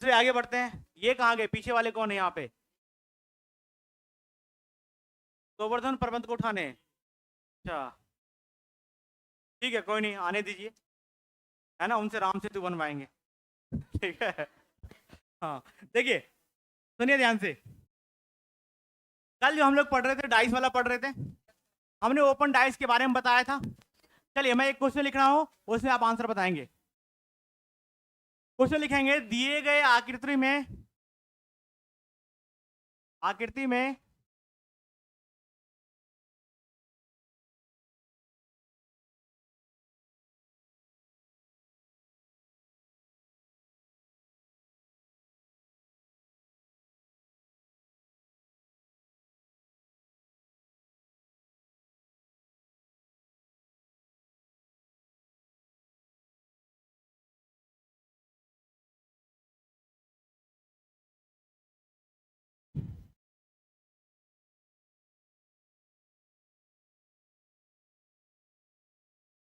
दूसरे आगे बढ़ते हैं। ये कहाँ गए? पीछे वाले कौन है यहाँ पे? गोवर्धन पर्वत को उठाने। अच्छा ठीक है, कोई नहीं, आने दीजिए, है ना, उनसे राम सेतु बनवाएंगे। ठीक है। हाँ देखिए, सुनिए ध्यान से। कल जो हम लोग पढ़ रहे थे, डाइस वाला पढ़ रहे थे, हमने ओपन डाइस के बारे में बताया था। चलिए मैं एक क्वेश्चन लिख रहा हूं, उसमें आप आंसर बताएंगे। क्वेश्चन लिखेंगे, दिए गए आकृति में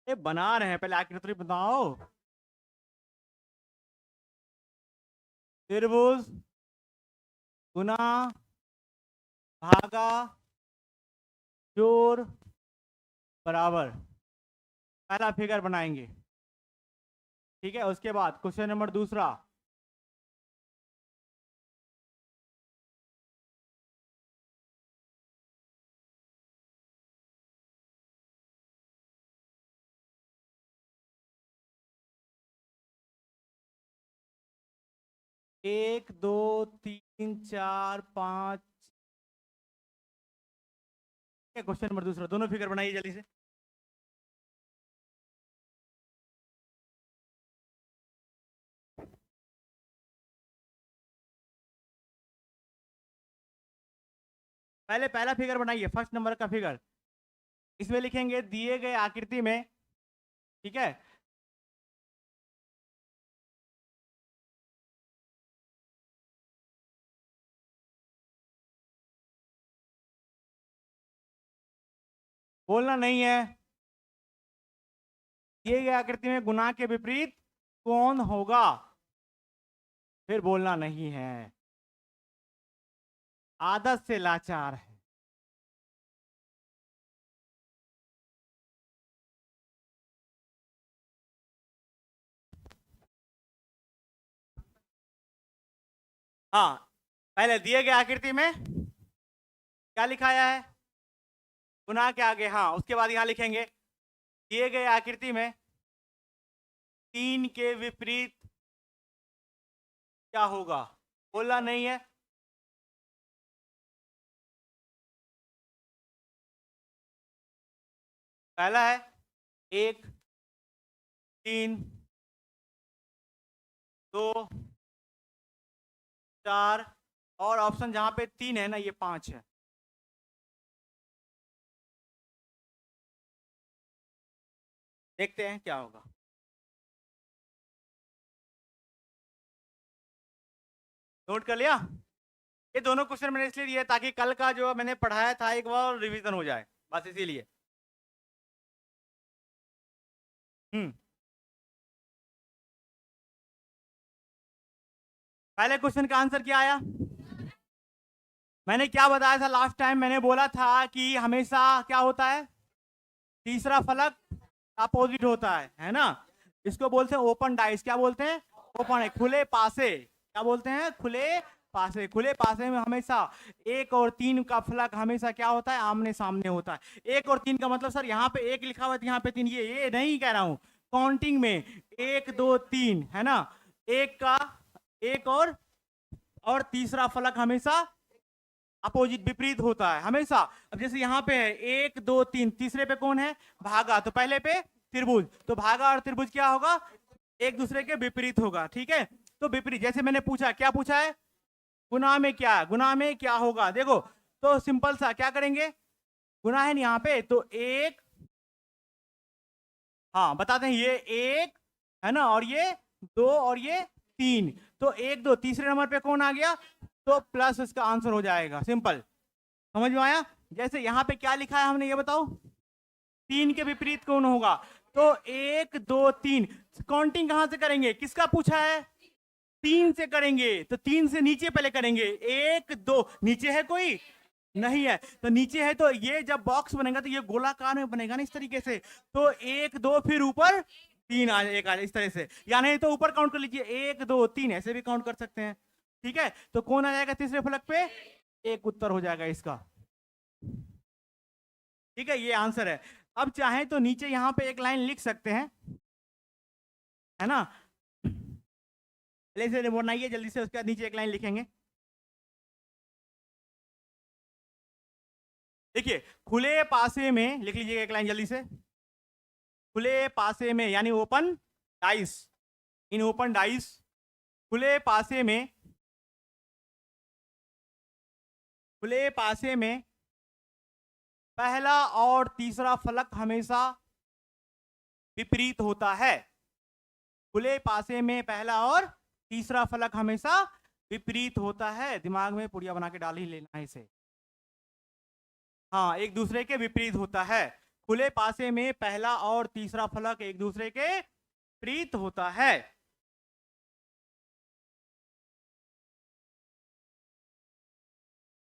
ये बना रहे हैं, पहले आकृति बताओ। त्रिभुज गुना भागा जोड़ बराबर, पहला फिगर बनाएंगे। ठीक है, उसके बाद क्वेश्चन नंबर दूसरा, एक दो तीन चार पाँच। क्वेश्चन नंबर दूसरा, दोनों फिगर बनाइए जल्दी से। पहले पहला फिगर बनाइए, फर्स्ट नंबर का फिगर। इसमें लिखेंगे दिए गए आकृति में, ठीक है, बोलना नहीं है, दिए गए आकृति में गुना के विपरीत कौन होगा, फिर बोलना नहीं है, आदत से लाचार है। हाँ, पहले दिए गए आकृति में क्या लिखाया है, गुना के आगे, हाँ, उसके बाद यहां लिखेंगे दिए गए आकृति में 3 के विपरीत क्या होगा, बोलना नहीं है। पहला है 1 3 2 4, और ऑप्शन जहां पे 3 है ना, ये 5 है। देखते हैं क्या होगा। नोट कर लिया? ये दोनों क्वेश्चन मैंने इसलिए दिए ताकि कल का जो मैंने पढ़ाया था एक बार रिवीजन हो जाए, बस इसीलिए। हम्म, पहले क्वेश्चन का आंसर क्या आया? मैंने क्या बताया था लास्ट टाइम? मैंने बोला था कि हमेशा क्या होता है, तीसरा फलक अपोजिट होता है ना। इसको बोलते हैं ओपन डाइस। क्या बोलते हैं? ओपन है, खुले पासे। क्या बोलते हैं? खुले पासे। खुले पासे में हमेशा 1 और 3 का फलक हमेशा क्या होता है, आमने सामने होता है। 1 और 3 का मतलब सर यहाँ पे 1 लिखा हुआ है, यहाँ पे 3, ये नहीं कह रहा हूं, काउंटिंग में 1 2 3 है ना, एक का एक और तीसरा फलक हमेशा अपोजिट विपरीत होता है हमेशा। अब जैसे यहाँ पे है 1 2 3, तीसरे पे कौन है? भागा, तो पहले पे त्रिभुज, तो भागा और त्रिभुज क्या होगा, एक दूसरे के विपरीत होगा। ठीक है, तो विपरीत, जैसे मैंने पूछा, क्या पूछा है, गुना में क्या, गुना में क्या होगा, देखो तो सिंपल सा क्या करेंगे, गुना है यहाँ पे, तो 1, हाँ बताते हैं, ये 1 है ना, और ये 2 और ये 3, तो 1 2 तीसरे नंबर पे कौन आ गया, तो प्लस इसका आंसर हो जाएगा। सिंपल, समझ में आया? जैसे यहाँ पे क्या लिखा है हमने, ये बताओ, 3 के विपरीत कौन होगा, तो 1 2 3, काउंटिंग कहां से करेंगे, किसका पूछा है, 3 से करेंगे तो 3 से नीचे पहले करेंगे, 1 2, नीचे है कोई नहीं है, तो नीचे है तो ये जब बॉक्स बनेगा तो ये गोलाकार में बनेगा ना इस तरीके से, तो 1 2 फिर ऊपर 3 आ जाएगा इस तरह से, या नहीं तो ऊपर काउंट कर लीजिए 1 2 3 ऐसे भी काउंट कर सकते हैं। ठीक है, तो कौन आ जाएगा तीसरे फलक पे, एक उत्तर हो जाएगा इसका। ठीक है, ये आंसर है। अब चाहे तो नीचे यहां पे एक लाइन लिख सकते हैं, है ना, से बनाइए जल्दी से, उसके बाद नीचे एक लाइन लिखेंगे। देखिए खुले पासे में लिख लीजिएगा एक लाइन जल्दी से, खुले पासे में यानी open dice, in open dice, खुले पासे में, खुले पासे में पहला और तीसरा फलक हमेशा विपरीत होता है। खुले पासे में पहला और तीसरा फलक हमेशा विपरीत होता है, दिमाग में पुड़िया बना के डाल ही लेना है इसे। हाँ, एक दूसरे के विपरीत होता है। खुले पासे में पहला और तीसरा फलक एक दूसरे के विपरीत होता है।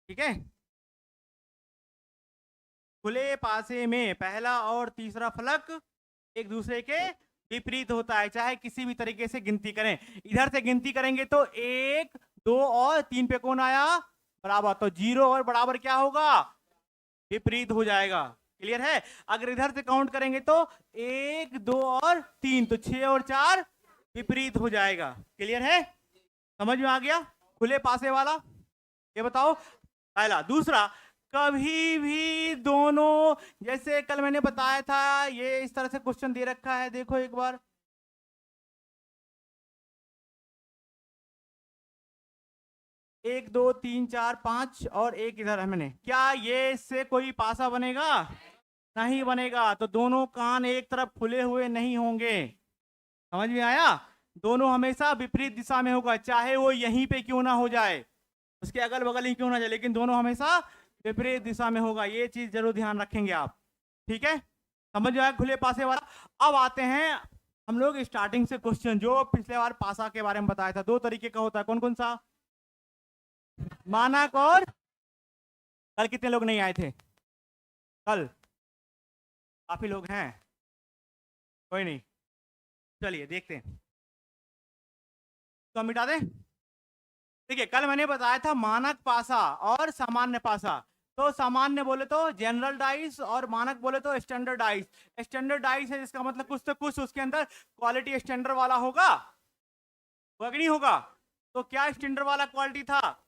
ठीक है, खुले पासे में पहला और तीसरा फलक एक दूसरे के विपरीत होता है, चाहे किसी भी तरीके से गिनती करें। इधर से गिनती करेंगे तो 1 2 और 3 पे कौन आया, बराबर, तो 0 और बराबर क्या होगा, विपरीत हो जाएगा। क्लियर है। अगर इधर से काउंट करेंगे तो 1 2 और 3, तो 6 और 4 विपरीत हो जाएगा। क्लियर है, समझ में आ गया खुले पासे वाला। ये बताओ पहला। दूसरा, कभी भी दोनों, जैसे कल मैंने बताया था, ये इस तरह से क्वेश्चन दे रखा है, देखो एक बार, एक दो तीन चार पांच और एक इधर है मैंने, क्या ये इससे कोई पासा बनेगा, नहीं बनेगा। तो दोनों कान एक तरफ खुले हुए नहीं होंगे, समझ में आया, दोनों हमेशा विपरीत दिशा में होगा, चाहे वो यहीं पे क्यों ना हो जाए, उसके अगल बगल ही क्यों ना जाए, लेकिन दोनों हमेशा विपरीत दिशा में होगा। ये चीज जरूर ध्यान रखेंगे आप। ठीक है, समझ में आया खुले पासे वाला। अब आते हैं हम लोग स्टार्टिंग से क्वेश्चन, जो पिछले बार पासा के बारे में बताया था। दो तरीके का होता है, कौन कौन सा, मानक और, कल कितने लोग नहीं आए थे, कल काफी लोग हैं, कोई नहीं, चलिए देखते हैं, तो हम मिटा दें। देखिए कल मैंने बताया था मानक पासा और सामान्य पासा। तो सामान्य बोले तो जनरल डाइस और मानक बोले तो स्टैंडर्ड डाइस। स्टैंडर्ड डाइस है जिसका मतलब कुछ तो कुछ उसके अंदर क्वालिटी स्टैंडर्ड वाला होगा, होगा कि नहीं होगा। तो क्या स्टैंडर्ड वाला क्वालिटी था,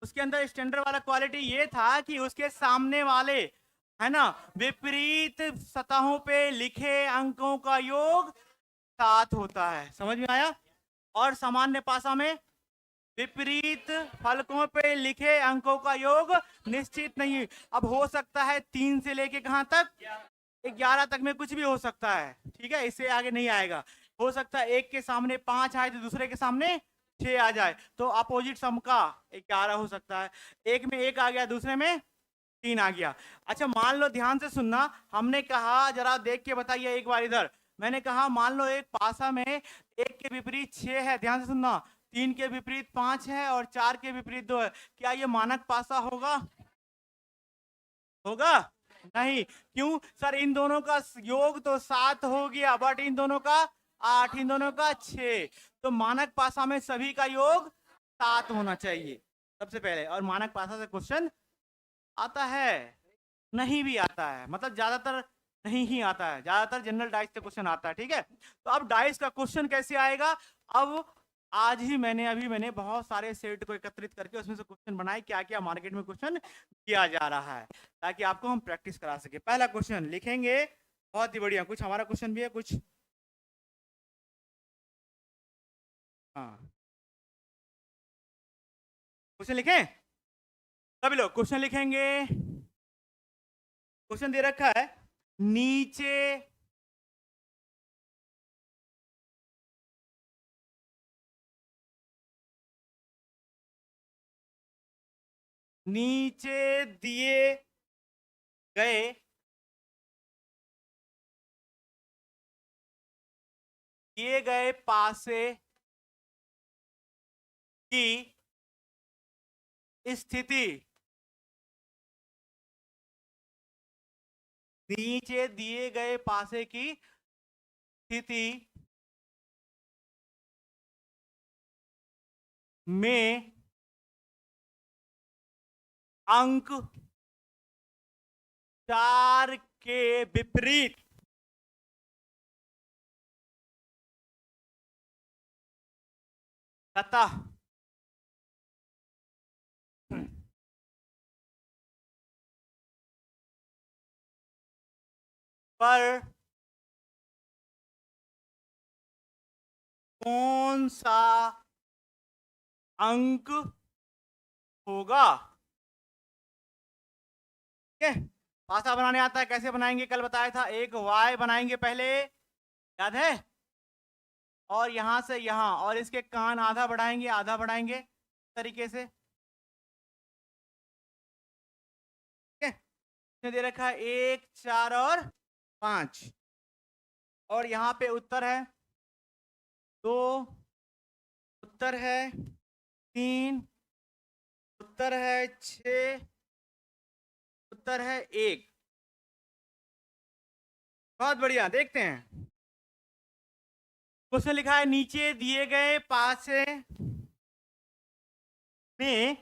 उसके अंदर स्टैंडर्ड वाला क्वालिटी ये था कि उसके सामने वाले, है ना, विपरीत सतहों पे लिखे अंकों का योग 7 होता है। समझ में आया। और सामान्य पासा में विपरीत फलकों पे लिखे अंकों का योग निश्चित नहीं। अब हो सकता है 3 से लेके कहां तक, 11 तक में कुछ भी हो सकता है। ठीक है, इससे आगे नहीं आएगा। हो सकता है एक के सामने 5 आए तो दूसरे के सामने 6 आ जाए, तो अपोजिट सम का 11 हो सकता है। एक में 1 आ गया, दूसरे में 3 आ गया। अच्छा मान लो, ध्यान से सुनना, हमने कहा, जरा देख के बताइए एक बार इधर, मैंने कहा मान लो एक पासा में 1 के विपरीत 6 है, ध्यान से सुनना, 3 के विपरीत 5 है और 4 के विपरीत 2 है। क्या ये मानक पासा होगा, होगा नहीं। क्यों सर, इन दोनों का योग तो 7 हो गया, बट इन दोनों का 8, इन दोनों का 6, तो मानक पासा में सभी का योग 7 होना चाहिए सबसे पहले। और मानक पासा से क्वेश्चन आता है, नहीं भी आता है, मतलब ज्यादातर नहीं ही आता है, ज्यादातर जनरल डाइस से क्वेश्चन आता है। ठीक है, तो अब डाइस का क्वेश्चन कैसे आएगा। अब आज ही मैंने बहुत सारे सेट को एकत्रित करके उसमें से क्वेश्चन बनाए, क्या क्या मार्केट में क्वेश्चन किया जा रहा है, ताकि आपको हम प्रैक्टिस करा सके। पहला क्वेश्चन लिखेंगे, बहुत ही बढ़िया, कुछ हमारा क्वेश्चन भी है कुछ, हाँ क्वेश्चन लिखें, सभी लोग क्वेश्चन लिखेंगे। क्वेश्चन दे रखा है, नीचे नीचे दिए गए पासे की स्थिति नीचे दिए गए पासे की स्थिति में अंक 4 के विपरीत सतह पर कौन सा अंक होगा? ठीक है, पासा बनाने आता है, कैसे बनाएंगे कल बताया था। एक y बनाएंगे पहले, याद है, और यहां से यहां, और इसके कान आधा बढ़ाएंगे तरीके से। ठीक है, इसने दे रखा है 1, 4 और 5, और यहां पे उत्तर है 2, उत्तर है 3, उत्तर है 6, उत्तर है 1। बहुत बढ़िया, देखते हैं। क्वेश्चन लिखा है नीचे दिए गए पासे में,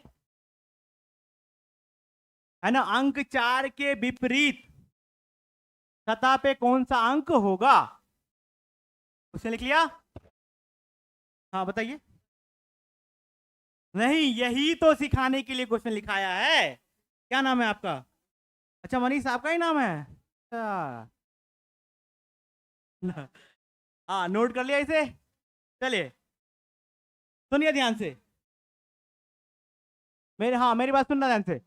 है ना, अंक 4 के विपरीत सतह पे कौन सा अंक होगा? क्वेश्चन लिख लिया? हाँ बताइए। नहीं, यही तो सिखाने के लिए क्वेश्चन लिखाया है। क्या नाम है आपका? अच्छा, मनीष आपका ही नाम है। अच्छा, हाँ नोट कर लिया इसे। चलिए सुनिए ध्यान से, मेरी बात सुनना ध्यान से।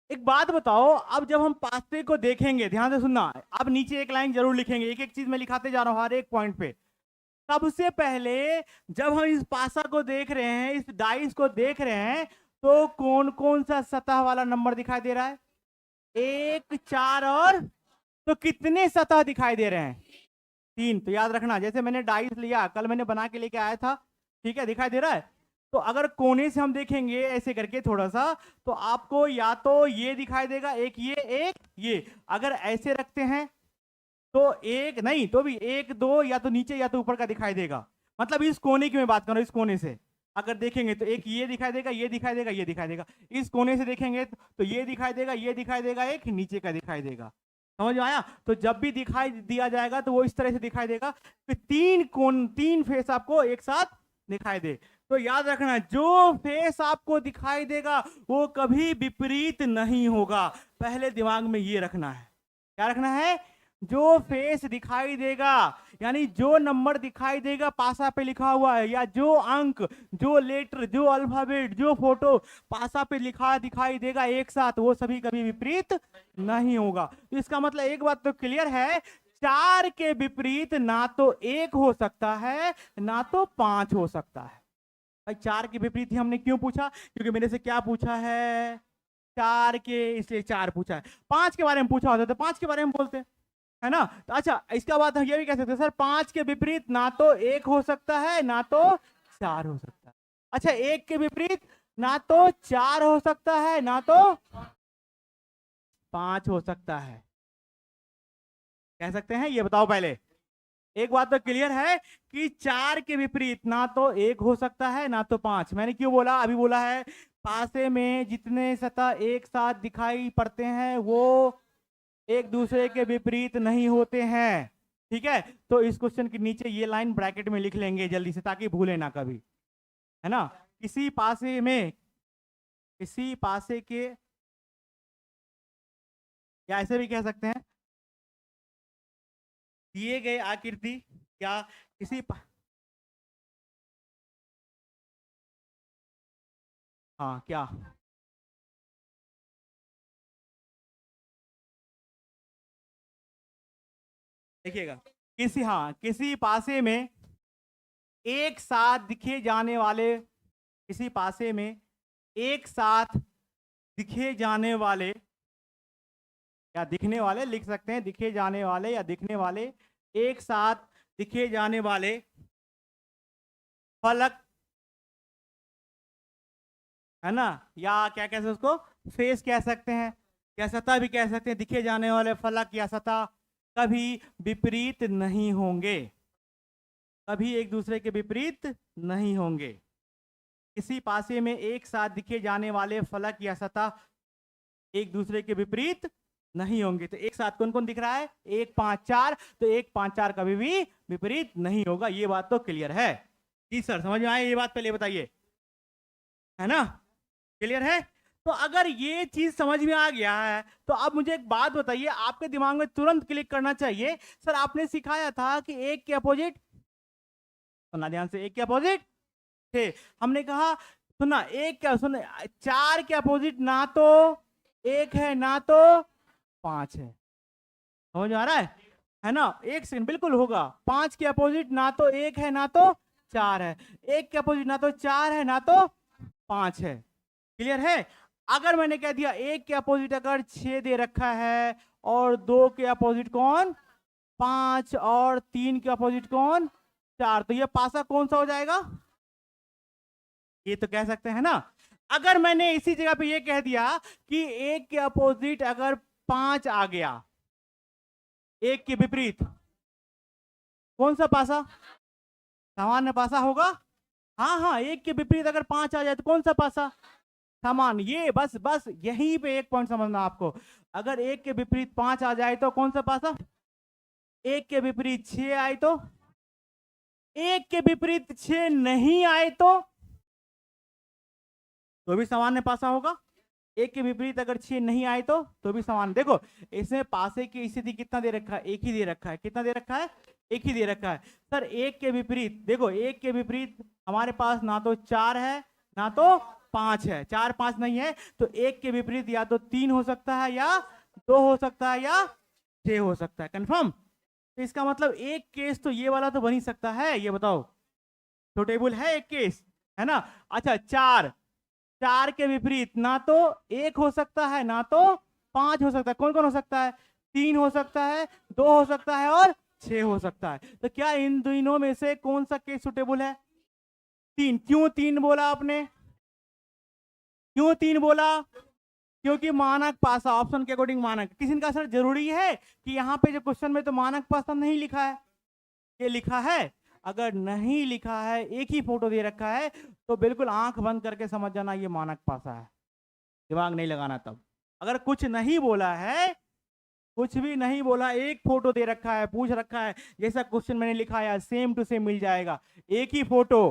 एक बात बताओ, अब जब हम पास्ते को देखेंगे, ध्यान से सुनना, अब नीचे एक लाइन जरूर लिखेंगे, एक एक चीज मैं लिखाते जा रहा हूं हर एक पॉइंट पे। सबसे पहले जब हम इस पासा को देख रहे हैं, इस डाइस को देख रहे हैं, तो कौन कौन सा सतह वाला नंबर दिखाई दे रहा है? 1, 4 और, तो कितने सतह दिखाई दे रहे हैं? 3। तो याद रखना, जैसे मैंने डाइस लिया, कल मैंने बना के लेके आया था, ठीक है, दिखाई दे रहा है। तो अगर कोने से हम देखेंगे ऐसे करके थोड़ा सा, तो आपको या तो ये दिखाई देगा, एक ये। अगर ऐसे रखते हैं तो एक नहीं, तो भी 1, 2 या तो नीचे या तो ऊपर का दिखाई देगा। मतलब इस कोने की मैं बात कर रहा हूं, इस कोने से अगर देखेंगे तो एक ये दिखाई देगा, ये दिखाई देगा, ये दिखाई देगा। इस कोने से देखेंगे तो ये दिखाई देगा, ये दिखाई देगा, एक नीचे का दिखाई देगा। समझ में आया? तो जब भी दिखाई दिया जाएगा तो वो इस तरह से दिखाई देगा कि 3 फेस आपको एक साथ दिखाई दे। तो याद रखना, जो फेस आपको दिखाई देगा वो कभी विपरीत नहीं होगा। पहले दिमाग में ये रखना है। क्या रखना है? जो फेस दिखाई देगा, यानी जो नंबर दिखाई देगा पासा पे लिखा हुआ है, या जो अंक, जो लेटर, जो अल्फाबेट, जो फोटो पासा पे लिखा दिखाई देगा एक साथ, वो सभी कभी विपरीत नहीं होगा। तो इसका मतलब एक बात तो क्लियर है, 4 के विपरीत ना तो 1 हो सकता है, ना तो 5 हो सकता है। भाई 4 के विपरीत ही हमने क्यों पूछा? क्योंकि मेरे से क्या पूछा है? 4 के, इसलिए 4 पूछा है। 5 के बारे में पूछा होता तो 5 के बारे में बोलते, है ना। तो अच्छा, इसका बात हम ये भी कह सकते हैं सर, 5 के विपरीत ना तो 1 हो सकता है, ना तो 4 हो सकता है। अच्छा, 1 के विपरीत ना तो 4 हो सकता है, ना तो 5 हो सकता है। कह सकते हैं? ये बताओ पहले। एक बात तो क्लियर है कि 4 के विपरीत ना तो 1 हो सकता है, ना तो 5। मैंने क्यों बोला? अभी बोला है पासे में जितने सतह एक साथ दिखाई पड़ते हैं वो एक दूसरे के विपरीत नहीं होते हैं। ठीक है, तो इस क्वेश्चन के नीचे ये लाइन ब्रैकेट में लिख लेंगे जल्दी से, ताकि भूले ना कभी, है ना। किसी पासे में, किसी पासे के, या ऐसे भी कह सकते हैं, दिए गए आकृति, क्या किसी हाँ क्या, देखिएगा, किसी पासे में एक साथ दिखे जाने वाले, किसी पासे में एक साथ दिखे जाने वाले, या दिखने वाले लिख सकते हैं, दिखे जाने वाले या दिखने वाले, एक साथ दिखे जाने वाले फलक है ना, या क्या कह सकते हैं उसको, फेस कह सकते हैं, या सतह भी कह सकते हैं। दिखे जाने वाले फलक या सतह कभी विपरीत नहीं होंगे, कभी एक दूसरे के विपरीत नहीं होंगे। किसी पासे में एक साथ दिखे जाने वाले फलक या सतह एक दूसरे के विपरीत नहीं होंगे। तो एक साथ कौन कौन दिख रहा है, 1 5 4, तो 1 5 4 कभी भी विपरीत नहीं होगा। ये बात तो क्लियर है। जी सर, समझ में आया ये बात, पहले बताइए, है ना, क्लियर है। तो अगर ये चीज समझ में आ गया है तो अब मुझे एक बात बताइए, आपके दिमाग में तुरंत क्लिक करना चाहिए, सर आपने सिखाया था कि एक के अपोजिट, सुनना ध्यान से, एक के अपोजिट थे। हमने कहा सुना, एक क्या सुन, 4 के अपोजिट ना तो 1 है ना तो 5 है। समझ आ रहा है ना, एक सेकंड, बिल्कुल होगा। 5 के अपोजिट ना तो 1 है ना तो 4 है, 1 के अपोजिट ना तो 4 है ना तो 5 है। क्लियर है। अगर मैंने कह दिया 1 के अपोजिट अगर 6 दे रखा है, और 2 के अपोजिट कौन 5, और 3 के अपोजिट कौन 4, तो ये पासा कौन सा हो जाएगा, ये तो कह सकते हैं ना। अगर मैंने इसी जगह पे ये कह दिया कि 1 के अपोजिट अगर 5 आ गया, 1 के विपरीत कौन सा पासा, सामान्य पासा होगा। हाँ हाँ, 1 के विपरीत अगर 5 आ जाए तो कौन सा पासा, समान। ये बस बस यहीं पे एक पॉइंट समझना आपको, अगर 1 के विपरीत 5 आ जाए तो कौन सा पासा, 1 के विपरीत 6 आए तो, 1 के विपरीत 6 नहीं आए तो भी सामान्य पासा होगा। 1 के विपरीत अगर 6 नहीं आए तो भी समान। देखो इसमें पासे की स्थिति कितना दे रखा है, एक ही दे रखा है। कितना दे रखा है, एक ही दे रखा है। सर 1 के विपरीत, देखो 1 के विपरीत हमारे पास ना तो 4 है ना तो 5 है, 4 5 नहीं है, तो 1 के विपरीत या तो 3 हो सकता है, या 2 हो सकता है, या 6 हो सकता है। कंफर्म। तो इसका मतलब एक केस तो ये वाला तो बन ही सकता है, ये बताओ, तो टेबल है एक केस, है ना। अच्छा 4 के विपरीत ना तो 1 हो सकता है ना तो 5 हो सकता है। कौन कौन हो सकता है, 3 हो सकता है, 2 हो सकता है, और 6 हो सकता है। तो क्या इन दोनों में से कौन सा केस सुटेबल है, 3। क्यों 3 बोला आपने, क्यों 3 बोला, क्योंकि मानक पासा, ऑप्शन के अकॉर्डिंग मानक। किसी का सर जरूरी है कि यहाँ पे जो क्वेश्चन में तो मानक पासा नहीं लिखा है, ये लिखा है। अगर नहीं लिखा है, एक ही फोटो दे रखा है, तो बिल्कुल आंख बंद करके समझ जाना ये मानक पासा है, दिमाग नहीं लगाना तब। अगर कुछ नहीं बोला है, कुछ भी नहीं बोला, एक फोटो दे रखा है, पूछ रखा है, जैसा क्वेश्चन मैंने लिखा है सेम टू सेम मिल जाएगा, एक ही फोटो,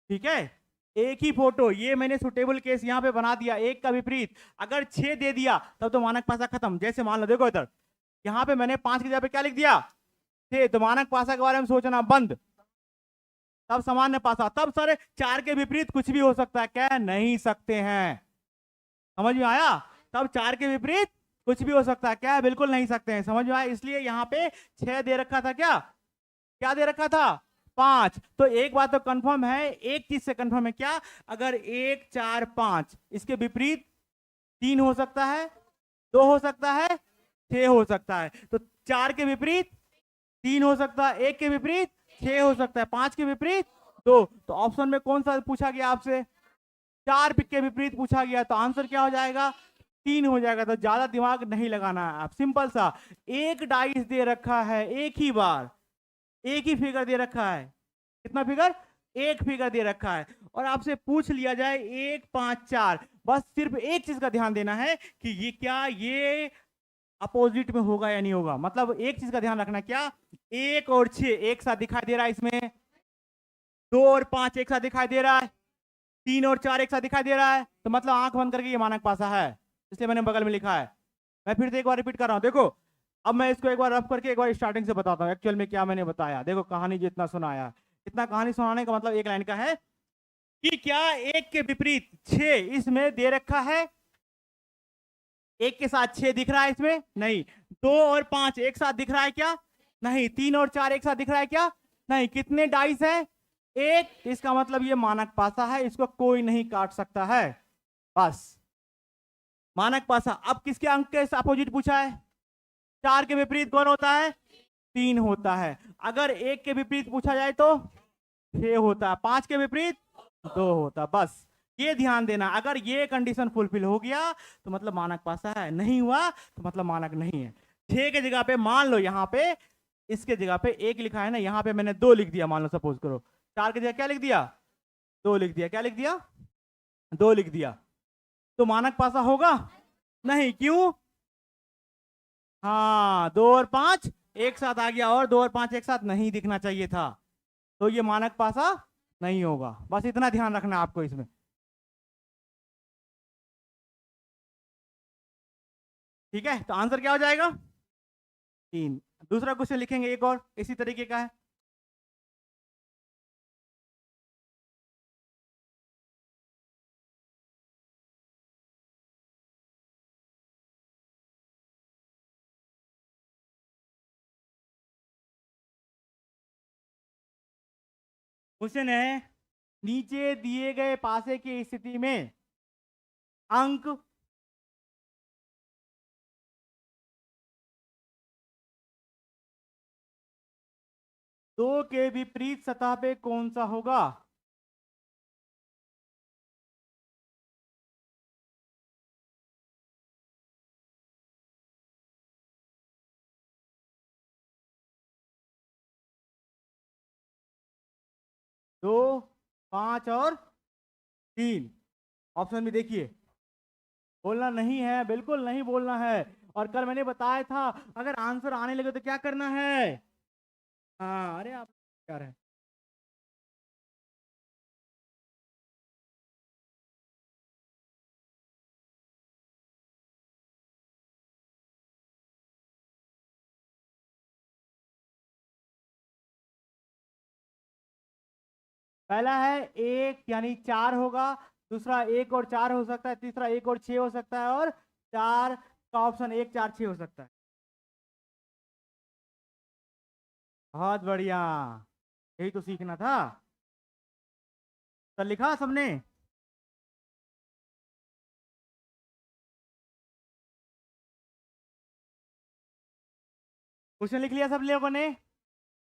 ठीक है, एक ही फोटो। ये मैंने सुटेबल केस यहाँ पे बना दिया। 1 का विपरीत अगर 6 दे दिया तब तो मानक पासा खत्म। जैसे मान लो, देखो इधर, यहाँ पे मैंने 5 की जगह पे क्या लिख दिया, 6, तो मानक पासा के बारे में सोचना बंद, तब सामान्य पासा। तब सर 4 के विपरीत कुछ भी हो सकता है, कह नहीं सकते हैं, समझ में आया। तब 4 के विपरीत कुछ भी हो सकता है, क्या बिल्कुल नहीं सकते हैं, समझ में आया। इसलिए यहाँ पे 6 दे रखा था, क्या क्या दे रखा था, 5। तो एक बात तो कंफर्म है, एक चीज से कंफर्म है, क्या, अगर 1 4 5 इसके विपरीत 3 हो सकता है, 2 हो सकता है, 6 हो सकता है। तो 4 के विपरीत 3 हो सकता है, 1 के विपरीत 6 हो सकता है, 5 के विपरीत 2। तो ऑप्शन में कौन सा पूछा गया आपसे, 4 के विपरीत पूछा गया, तो आंसर क्या हो जाएगा, 3 हो जाएगा। तो ज्यादा दिमाग नहीं लगाना है आप, सिंपल सा, एक डाइस दे रखा है, एक ही बार एक ही फिगर दे रखा है। कितना फिगर, एक फिगर दे रखा है, और आपसे पूछ लिया जाए 1 5 4, बस सिर्फ एक चीज का ध्यान देना है कि ये क्या, ये अपोजिट में होगा या नहीं होगा। मतलब एक चीज का ध्यान रखना, क्या 1 और 6 एक साथ दिखाई दे रहा है, इसमें 2 और 5 एक साथ दिखाई दे रहा है, 3 और 4 एक साथ दिखाई दे रहा है, तो मतलब आंख बंद करके ये मानक पासा है, इसलिए मैंने बगल में लिखा है। मैं फिर से एक बार रिपीट कर रहा हूं, देखो अब मैं इसको एक बार रफ करके एक बार स्टार्टिंग से बताता हूँ एक्चुअल में क्या मैंने बताया। देखो कहानी जितना सुनाया, इतना कहानी सुनाने का मतलब एक लाइन का है कि क्या 1 के विपरीत 6 इसमें दे रखा है, 1 के साथ 6 दिख रहा है इसमें, नहीं। 2 और 5 एक साथ दिख रहा है क्या, नहीं। 3 और 4 एक साथ दिख रहा है क्या, नहीं। कितने डाइस है, 1। इसका मतलब ये मानक पासा है, इसको कोई नहीं काट सकता है, बस मानक पासा। अब किसके अंक के अपोजिट पूछा है, 4 के विपरीत कौन होता है, 3 होता है। अगर 1 के विपरीत पूछा जाए तो 6 होता है, 5 के विपरीत 2 होता है, बस ये ध्यान देना, अगर ये कंडीशन फुलफिल हो गया तो मतलब मानक पासा है, नहीं हुआ तो मतलब मानक नहीं है। 6 के जगह पे मान लो यहाँ पे इसके जगह पे 1 लिखा है ना, यहाँ पे मैंने 2 लिख दिया, मान लो सपोज करो। 4 की जगह क्या लिख दिया? 2 लिख दिया। क्या लिख दिया? 2 लिख दिया। तो मानक पासा होगा नहीं, क्यों? हाँ, 2 और 5 एक साथ आ गया, और 2 और 5 एक साथ नहीं दिखना चाहिए था, तो ये मानक पासा नहीं होगा। बस इतना ध्यान रखना आपको इसमें। ठीक है, तो आंसर क्या हो जाएगा? 3। दूसरा क्वेश्चन लिखेंगे एक और इसी तरीके का है। क्वेश्चन है, नीचे दिए गए पासे की स्थिति में अंक दो के विपरीत सतह पे कौन सा होगा? दो, 5 और 3। ऑप्शन में देखिए, बोलना नहीं है, बिल्कुल नहीं बोलना है। और कल मैंने बताया था अगर आंसर आने लगे तो क्या करना है। हाँ, अरे आप क्या रहे, पहला है 1 यानी 4 होगा, दूसरा 1 और 4 हो सकता है, तीसरा 1 और 6 हो सकता है, और 4 का ऑप्शन 1 4 6 हो सकता है। बहुत बढ़िया, यही तो सीखना था। तो लिखा सबने? क्वेश्चन लिख लिया सब लोगों ने?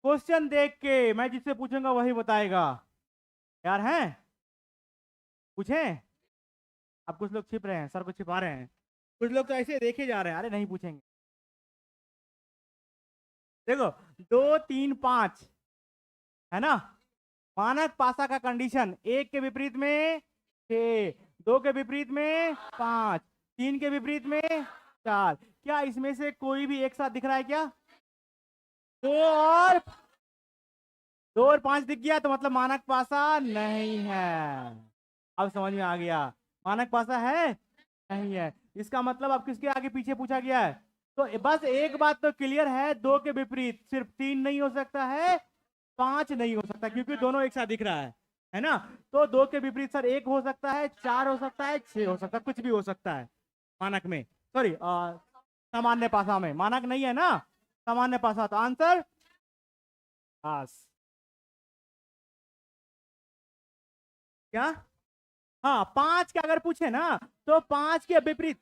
क्वेश्चन देख के मैं जिससे पूछूंगा वही बताएगा। यार हैं? पूछें? अब कुछ लोग छिप रहे हैं, सर को छिपा रहे हैं, कुछ लोग तो ऐसे देखे जा रहे हैं, अरे नहीं पूछेंगे। देखो, 2 3 5 है ना, मानक पासा का कंडीशन, 1 के विपरीत में 6, 2 के विपरीत में 5, 3 के विपरीत में 4। क्या इसमें से कोई भी एक साथ दिख रहा है क्या? 2 और 5 दिख गया तो मतलब मानक पासा नहीं है। अब समझ में आ गया, मानक पासा है नहीं है। इसका मतलब अब किसके आगे पीछे पूछा गया है? तो बस एक बात तो क्लियर है, 2 के विपरीत सिर्फ 3 नहीं हो सकता है, 5 नहीं हो सकता, क्योंकि दोनों एक साथ दिख रहा है ना। तो 2 के विपरीत सर 1 हो सकता है, 4 हो सकता है, 6 हो सकता है, कुछ भी हो सकता है मानक में, सॉरी सामान्य पासा में। मानक नहीं है ना, सामान्य पासा, तो आंसर पास। क्या? हाँ, 5 के अगर पूछे ना तो 5 के विपरीत,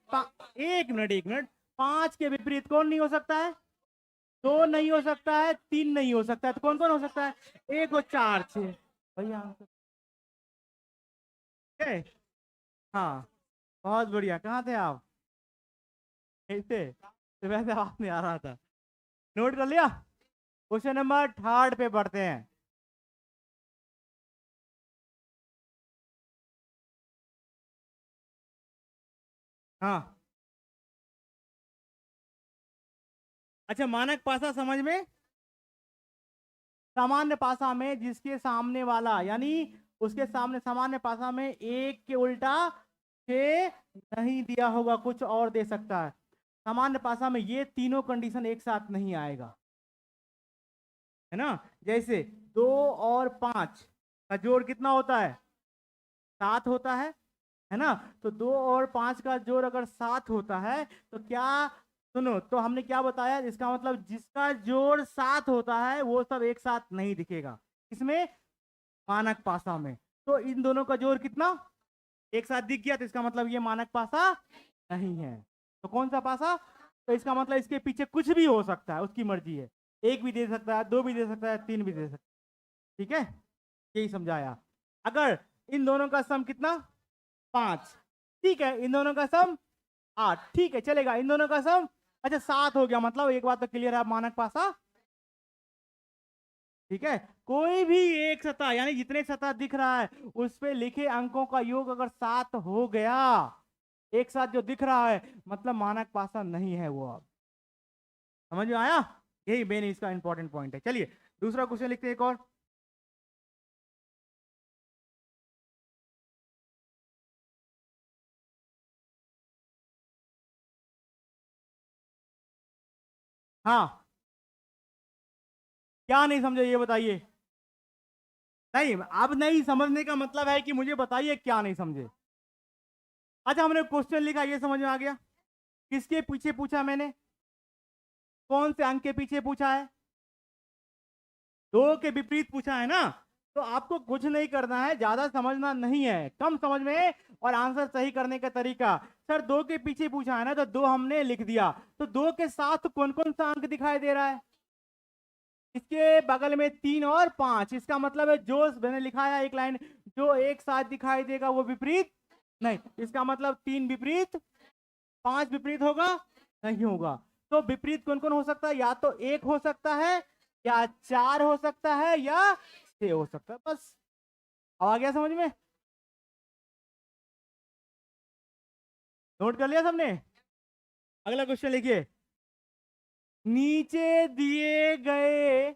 1 मिनट 1 मिनट, 5 के विपरीत कौन नहीं हो सकता है? 2 नहीं हो सकता है, 3 नहीं हो सकता है, तो कौन कौन हो सकता है? 1 और 4 6। भैया है? हाँ, बहुत बढ़िया। कहाँ थे आप? ऐसे तो वैसे आवाज नहीं आ रहा था। नोट कर लिया? क्वेश्चन नंबर 3 पे बढ़ते हैं। हाँ, अच्छा, मानक पासा समझ में? सामान्य पासा में जिसके सामने वाला, यानी उसके सामने सामान्य पासा में 1 के उल्टा 6 नहीं दिया होगा, कुछ और दे सकता है। सामान्य पासा में ये तीनों कंडीशन एक साथ नहीं आएगा, है ना। जैसे 2 और 5 का जोड़ कितना होता है? 7 होता है ना। तो 2 और 5 का जोड़ अगर 7 होता है तो क्या, सुनो, तो हमने क्या बताया, इसका मतलब जिसका जोड़ 7 होता है वो सब एक साथ नहीं दिखेगा। इसमें मानक पासा में तो इन दोनों का जोड़ कितना एक साथ दिख गया, तो इसका मतलब ये मानक पासा नहीं है। तो कौन सा पासा? तो इसका मतलब इसके पीछे कुछ भी हो सकता है, उसकी मर्जी है। 1 भी दे सकता है, 2 भी दे सकता है, 3 भी दे सकता है। ठीक है, यही समझाया। अगर इन दोनों का सम कितना, 5, ठीक है, इन दोनों का सम 8, ठीक है चलेगा, इन दोनों का सम अच्छा 7 हो गया, मतलब एक बात तो क्लियर है मानक पासा, ठीक है। कोई भी एक सतह यानी जितने सतह दिख रहा है उस पे लिखे अंकों का योग अगर 7 हो गया एक साथ जो दिख रहा है मतलब मानक पासा नहीं है वो। अब समझ में आया, यही मेन इसका इंपॉर्टेंट पॉइंट है। चलिए दूसरा क्वेश्चन लिखते हैं एक और। हाँ, क्या नहीं समझे ये बताइए। नहीं, अब नहीं समझने का मतलब है कि मुझे बताइए क्या नहीं समझे। अच्छा हमने क्वेश्चन लिखा ये समझ में आ गया, किसके पीछे पूछा मैंने, कौन से अंक के पीछे पूछा है, 2 के विपरीत पूछा है ना। तो आपको कुछ नहीं करना है, ज्यादा समझना नहीं है, कम समझ में और आंसर सही करने का तरीका। सर 2 के पीछे पूछा है ना तो 2 हमने लिख दिया, तो 2 के साथ कौन कौन सा अंक दिखाई दे रहा है, इसके बगल में 3 और 5, इसका मतलब है जो मैंने लिखा है एक लाइन, जो एक साथ दिखाई देगा वो विपरीत नहीं, इसका मतलब 3 विपरीत 5 विपरीत होगा नहीं होगा। तो विपरीत कौन कौन हो सकता है, या तो 1 हो सकता है या 4 हो सकता है या 6 हो सकता है, बस। अब आ गया समझ में, नोट कर लिया सबने। अगला क्वेश्चन लिखिए, नीचे दिए गए